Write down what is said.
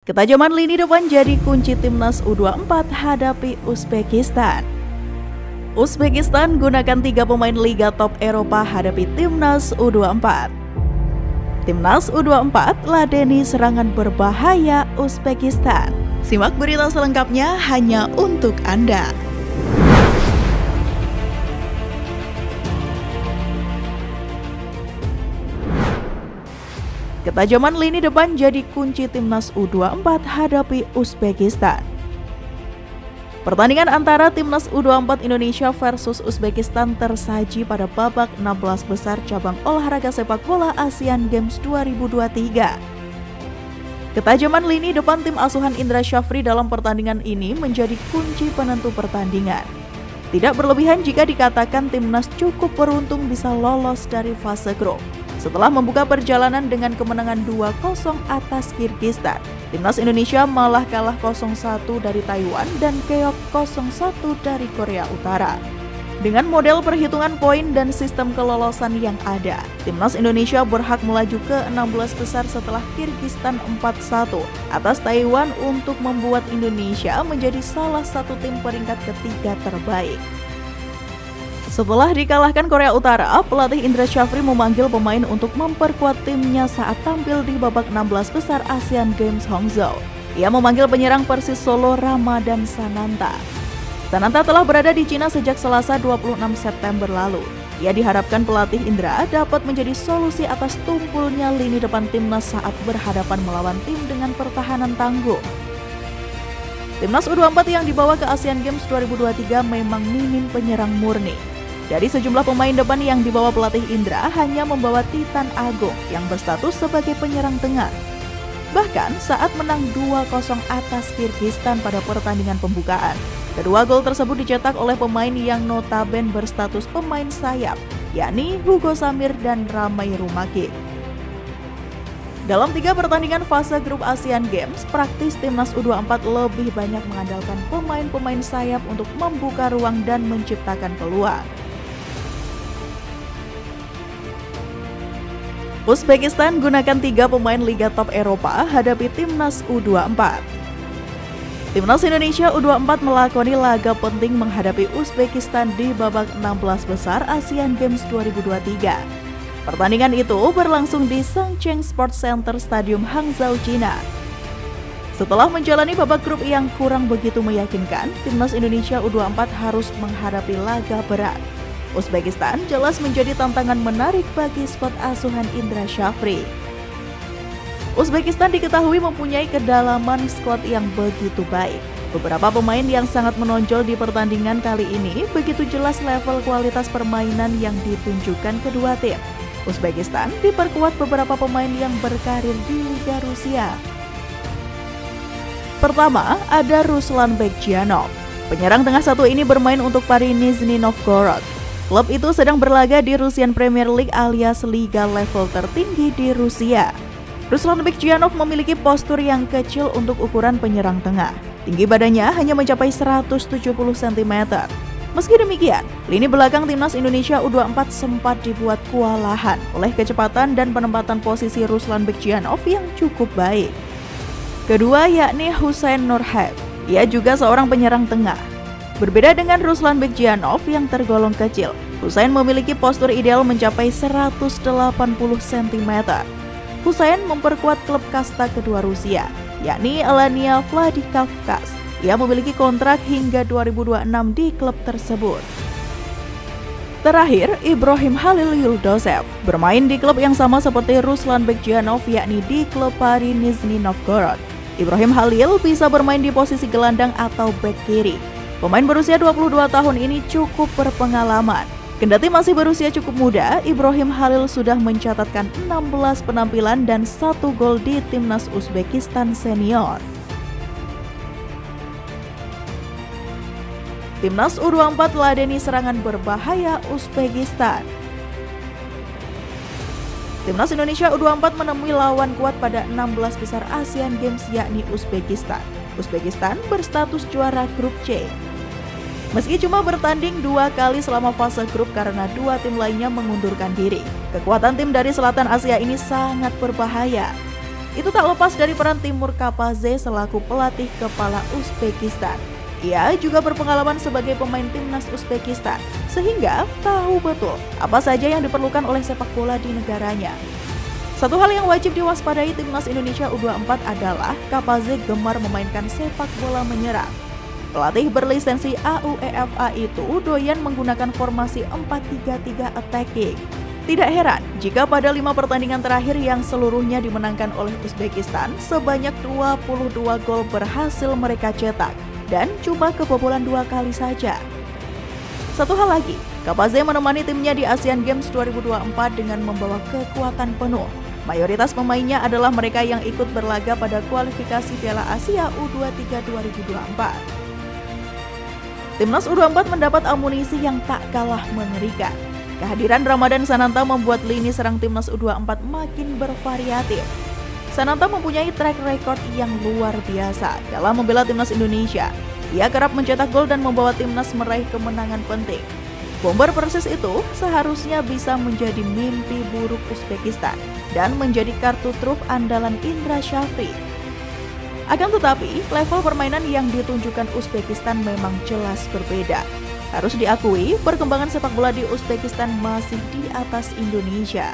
Ketajaman lini depan jadi kunci timnas U24 hadapi Uzbekistan. Uzbekistan gunakan 3 pemain Liga Top Eropa hadapi timnas U24. Timnas U24 ladeni serangan berbahaya Uzbekistan. Simak berita selengkapnya hanya untuk Anda. Ketajaman lini depan jadi kunci timnas U24 hadapi Uzbekistan. Pertandingan antara timnas U24 Indonesia versus Uzbekistan tersaji pada babak 16 besar cabang olahraga sepak bola Asian Games 2023. Ketajaman lini depan tim asuhan Indra Syafri dalam pertandingan ini menjadi kunci penentu pertandingan. Tidak berlebihan jika dikatakan timnas cukup beruntung bisa lolos dari fase grup. Setelah membuka perjalanan dengan kemenangan 2-0 atas Kirgistan, timnas Indonesia malah kalah 0-1 dari Taiwan dan keok 0-1 dari Korea Utara. Dengan model perhitungan poin dan sistem kelolosan yang ada, timnas Indonesia berhak melaju ke 16 besar setelah Kirgistan 4-1 atas Taiwan untuk membuat Indonesia menjadi salah satu tim peringkat ketiga terbaik. Setelah dikalahkan Korea Utara, pelatih Indra Syafri memanggil pemain untuk memperkuat timnya saat tampil di babak 16 besar Asian Games Hangzhou. Ia memanggil penyerang Persis Solo Ramadan Sananta. Sananta telah berada di Cina sejak Selasa 26 September lalu. Ia diharapkan pelatih Indra dapat menjadi solusi atas tumpulnya lini depan timnas saat berhadapan melawan tim dengan pertahanan tangguh. Timnas U24 yang dibawa ke Asian Games 2023 memang minim penyerang murni. Dari sejumlah pemain depan yang dibawa pelatih Indra hanya membawa Titan Agung yang berstatus sebagai penyerang tengah. Bahkan saat menang 2-0 atas Kirgistan pada pertandingan pembukaan, kedua gol tersebut dicetak oleh pemain yang notaben berstatus pemain sayap, yakni Hugo Samir dan Ramai Rumaki. Dalam 3 pertandingan fase grup Asian Games, praktis timnas U24 lebih banyak mengandalkan pemain-pemain sayap untuk membuka ruang dan menciptakan peluang. Uzbekistan gunakan 3 pemain Liga Top Eropa hadapi timnas U24. Timnas Indonesia U24 melakoni laga penting menghadapi Uzbekistan di babak 16 besar Asian Games 2023. Pertandingan itu berlangsung di Sangcheng Sports Center Stadium Hangzhou, Cina. Setelah menjalani babak grup yang kurang begitu meyakinkan, timnas Indonesia U24 harus menghadapi laga berat. Uzbekistan jelas menjadi tantangan menarik bagi skuad asuhan Indra Syafri. Uzbekistan diketahui mempunyai kedalaman skuad yang begitu baik. Beberapa pemain yang sangat menonjol di pertandingan kali ini begitu jelas level kualitas permainan yang ditunjukkan kedua tim. Uzbekistan diperkuat beberapa pemain yang berkarir di Liga Rusia. Pertama, ada Ruslan Bekjianov. Penyerang tengah satu ini bermain untuk Paris Nizhny Novgorod. Klub itu sedang berlaga di Russian Premier League alias liga level tertinggi di Rusia. Ruslan Bekjianov memiliki postur yang kecil untuk ukuran penyerang tengah. Tinggi badannya hanya mencapai 170 cm. Meski demikian, lini belakang timnas Indonesia U24 sempat dibuat kewalahan oleh kecepatan dan penempatan posisi Ruslan Bekjianov yang cukup baik. Kedua yakni Husein Nurhaev. Ia juga seorang penyerang tengah. Berbeda dengan Ruslan Bekjianov yang tergolong kecil, Husein memiliki postur ideal mencapai 180 cm. Husein memperkuat klub kasta kedua Rusia, yakni Alania Vladikavkaz. Ia memiliki kontrak hingga 2026 di klub tersebut. Terakhir, Ibrahim Halil Yuldozev bermain di klub yang sama seperti Ruslan Bekjianov, yakni di klub Paris Nizhny Novgorod. Ibrahim Halil bisa bermain di posisi gelandang atau bek kiri. Pemain berusia 22 tahun ini cukup berpengalaman. Kendati masih berusia cukup muda, Ibrahim Halil sudah mencatatkan 16 penampilan dan 1 gol di timnas Uzbekistan senior. Timnas U24 ladeni serangan berbahaya Uzbekistan. Timnas Indonesia U24 menemui lawan kuat pada 16 besar Asian Games yakni Uzbekistan. Uzbekistan berstatus juara grup C. Meski cuma bertanding 2 kali selama fase grup karena 2 tim lainnya mengundurkan diri, kekuatan tim dari selatan Asia ini sangat berbahaya. Itu tak lepas dari peran Timur Kapadze selaku pelatih kepala Uzbekistan. Ia juga berpengalaman sebagai pemain timnas Uzbekistan, sehingga tahu betul apa saja yang diperlukan oleh sepak bola di negaranya. Satu hal yang wajib diwaspadai timnas Indonesia U24 adalah Kapadze gemar memainkan sepak bola menyerang. Pelatih berlisensi AUEFA itu doyan menggunakan formasi 4-3-3 attacking. Tidak heran jika pada 5 pertandingan terakhir yang seluruhnya dimenangkan oleh Uzbekistan, sebanyak 22 gol berhasil mereka cetak dan cuma kebobolan 2 kali saja. Satu hal lagi, Kapadze menemani timnya di Asian Games 2024 dengan membawa kekuatan penuh. Mayoritas pemainnya adalah mereka yang ikut berlaga pada kualifikasi Piala Asia U23 2024. Timnas U24 mendapat amunisi yang tak kalah mengerikan. Kehadiran Ramadan Sananta membuat lini serang timnas U24 makin bervariatif. Sananta mempunyai track record yang luar biasa dalam membela timnas Indonesia. Ia kerap mencetak gol dan membawa timnas meraih kemenangan penting. Bomber Persis itu seharusnya bisa menjadi mimpi buruk Uzbekistan dan menjadi kartu truf andalan Indra Syafri. Akan tetapi, level permainan yang ditunjukkan Uzbekistan memang jelas berbeda. Harus diakui, perkembangan sepak bola di Uzbekistan masih di atas Indonesia.